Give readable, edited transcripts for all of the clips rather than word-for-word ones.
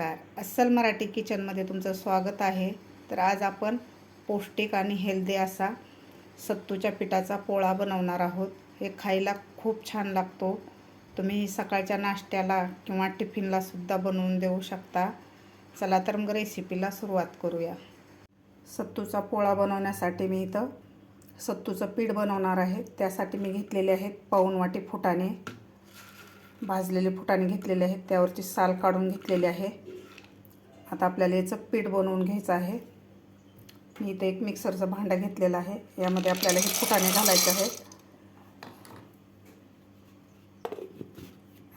नमस्कार. अस्सल मराठी किचनमध्ये तुमचं स्वागत आहे. तर आज आपण पौष्टिक आणि हेल्दी असा सत्तूच्या पिठाचा पोळा बनवणार आहोत. हे खायला खूप छान लागतो. तुम्ही सकाळच्या नाश्त्याला किंवा टिफिनला सुद्धा बनवून देऊ शकता. चला तर मग रेसिपीला सुरुवात करूया. सत्तूचा पोळा बनवण्यासाठी मी इथं सत्तूचं पीठ बनवणार आहे. त्यासाठी मी घेतलेले आहेत पाऊण वाटी फुटाणे, भाजलेले फुटाणे घेतलेले आहेत, त्यावरची साल काढून घेतलेली आहे. आता आपल्याला याचं पीठ बनवून घ्यायचं आहे. मी इथे एक मिक्सरचं भांडं घेतलेलं आहे. यामध्ये आपल्याला हे फुटाणे घालायचे आहेत.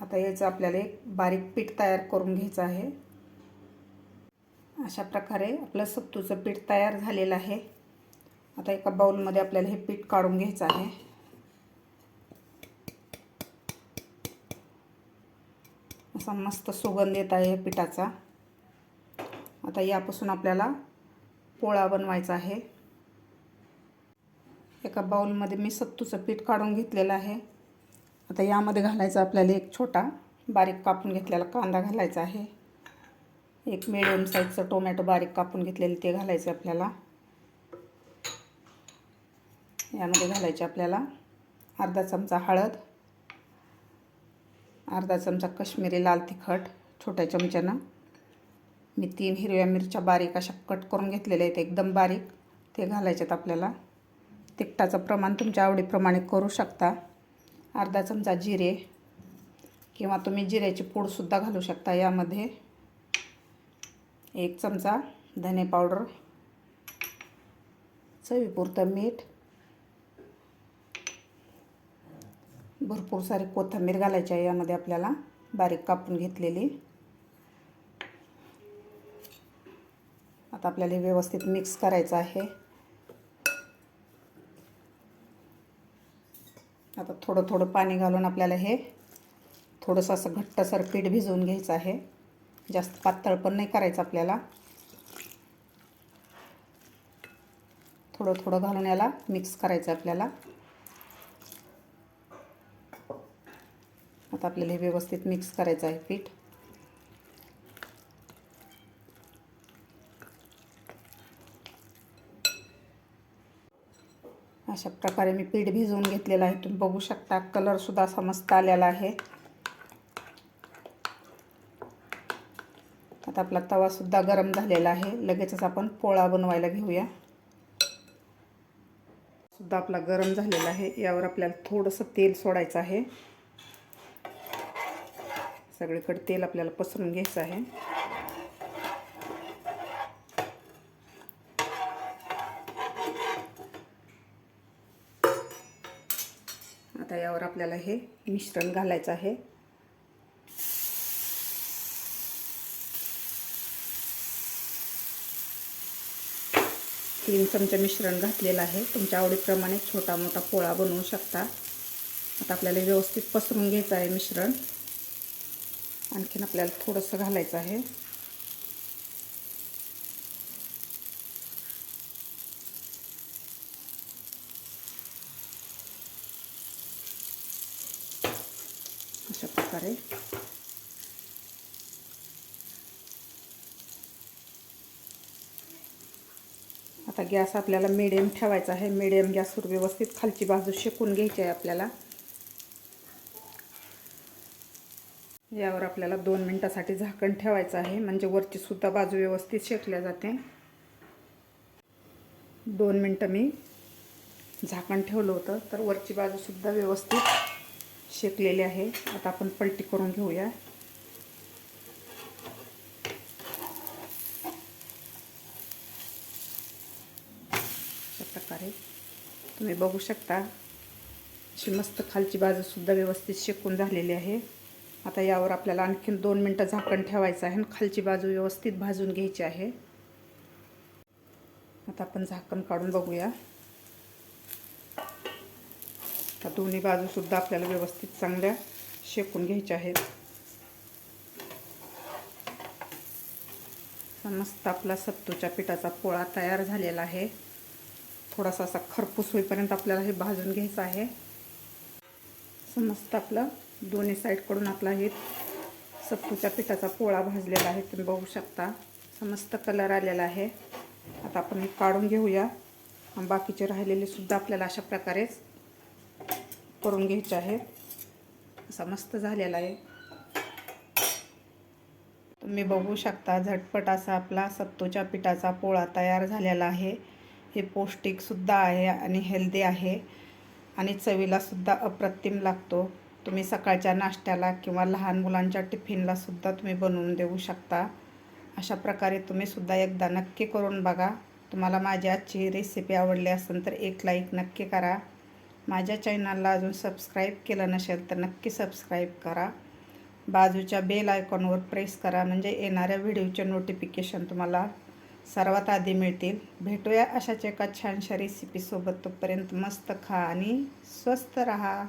आता याचं आपल्याला एक बारीक पीठ तयार करून घ्यायचं आहे. अशा प्रकारे आपलं सत्तूचं पीठ तयार झालेलं आहे. आता एका बाउलमध्ये आपल्याला हे पीठ काढून घ्यायचं आहे. असा मस्त सुगंध येत आहे पिठाचा. आता यापासून आपल्याला पोळा बनवायचा आहे. एका बाउलमध्ये मी सत्तूचं पीठ काढून घेतलेलं आहे. आता यामध्ये घालायचा आपल्याला एक छोटा बारीक कापून घेतलेला कांदा घालायचा आहे. एक मिडियम साईजचं टोमॅटो बारीक कापून घेतलेले ते घालायचे आपल्याला. यामध्ये घालायचे आपल्याला अर्धा चमचा हळद, अर्धा चमचा काश्मीरी लाल तिखट छोट्या चमच्यानं. मी 3 हिरव्या मिरच्या बारीक अशा कट करून घेतलेल्या आहेत, एकदम बारीक, ते घालायच्यात आपल्याला. तिखटाचं प्रमाण तुमच्या आवडीप्रमाणे करू शकता. अर्धा चमचा जिरे किंवा तुम्ही जिऱ्याची पूडसुद्धा घालू शकता यामध्ये. 1 चमचा धने पावडर, चवीपुरतं मीठ, भरपूर सारी कोथिंबीर घालायची आहे यामध्ये आपल्याला बारीक कापून घेतलेली. आता आपल्याला व्यवस्थित मिक्स करायचं आहे. आता थोडं थोडं पाणी घालून आपल्याला हे थोडंसं असं घट्टसर पीठ भिजवून घ्यायचं आहे. जास्त पातळ पण नाही करायचं आपल्याला. थोडं थोडं घालून याला मिक्स करायचं आपल्याला. आता आपल्याला हे व्यवस्थित मिक्स करायचं आहे पीठ. अशा प्रकारे मी पीठ भिजवून घेतलेलं आहे. तुम्ही बघू शकता कलरसुद्धा असा मस्त आलेला आहे. आता आपला तवासुद्धा गरम झालेला आहे. लगेचच आपण पोळा बनवायला घेऊया. सुद्धा आपला गरम झालेला आहे. यावर आपल्याला थोडंसं तेल सोडायचं आहे. सगळीकडे तेल आपल्याला पसरून घ्यायचं आहे. आता यावर आपल्याला हे मिश्रण घालायचं आहे. तीन चमचे मिश्रण घातलेलं आहे. तुमच्या आवडीप्रमाणे छोटा मोठा पोळा बनवू शकता. आता आपल्याला व्यवस्थित पसरून घ्यायचं आहे मिश्रण. आणखीन आपल्याला थोडंसं घालायचं आहे. अशा प्रकारे आता गॅस आपल्याला मीडियम ठेवायचा आहे. मीडियम गॅसवर व्यवस्थित खालची बाजू शेकून घ्यायची आहे आपल्याला. यावर आपल्याला 2 मिनिटासाठी झाकण ठेवायचं आहे, म्हणजे वरची सुद्धा बाजू व्यवस्थित शेकल्या जाते. 2 मिनिटं मी झाकण ठेवलं होतं, तर वरची बाजू सुद्धा व्यवस्थित शेकलेली आहे. आता आपण पलटी करून घेऊया. अशा प्रकारे तुम्ही बघू शकता अशी मस्त खालची बाजू सुद्धा व्यवस्थित शेकून झालेली आहे. आता यावर आपल्याला आणखीन 2 मिनिटं झाकण ठेवायचं आहे आणि खालची बाजू व्यवस्थित भाजून घ्यायची आहे. आता आपण झाकण काढून बघूया. आता दोन्ही बाजू सुद्धा आपल्याला व्यवस्थित चांगल्या शेकून घ्यायच्या आहेत. मस्त आपला सत्तूच्या पिठाचा पोळा तयार झालेला आहे. थोडासा असा खरपूस होईपर्यंत आपल्याला हे भाजून घ्यायचं आहे. मस्त आपलं दोन्ही साईडकडून आपला हे सत्तूच्या पिठाचा पोळा भाजलेला आहे, तुम्ही बघू शकता. मस्त कलर आलेला आहे. आता आपण हे काढून घेऊया. बाकीचे राहिलेले सुद्धा आपल्याला अशा प्रकारेच करून घ्यायचे आहेत. असा मस्त झालेला आहे. तुम्ही बघू शकता झटपट असा आपला सत्तूच्या पिठाचा पोळा तयार झालेला आहे. हे पौष्टिकसुद्धा आहे आणि हेल्दी आहे आणि चवीलासुद्धा अप्रतिम लागतो. तुम्ही सकाळच्या नाश्त्याला किंवा लहान मुलांच्या टिफिनलासुद्धा तुम्ही बनवून देऊ शकता. अशा प्रकारे तुम्हीसुद्धा एकदा नक्की करून बघा. तुम्हाला माझी आजची रेसिपी आवडली असेल तर एक लाईक नक्की करा. माझ्या चॅनलला अजून सबस्क्राईब केलं नसेल तर नक्की सबस्क्राईब करा. बाजूच्या बेल आयकॉनवर प्रेस करा, म्हणजे येणाऱ्या व्हिडिओचे नोटिफिकेशन तुम्हाला सर्वात आधी मिळतील. भेटूया अशाच एका छानशा रेसिपीसोबत. तोपर्यंत मस्त खा आणि स्वस्त रहा.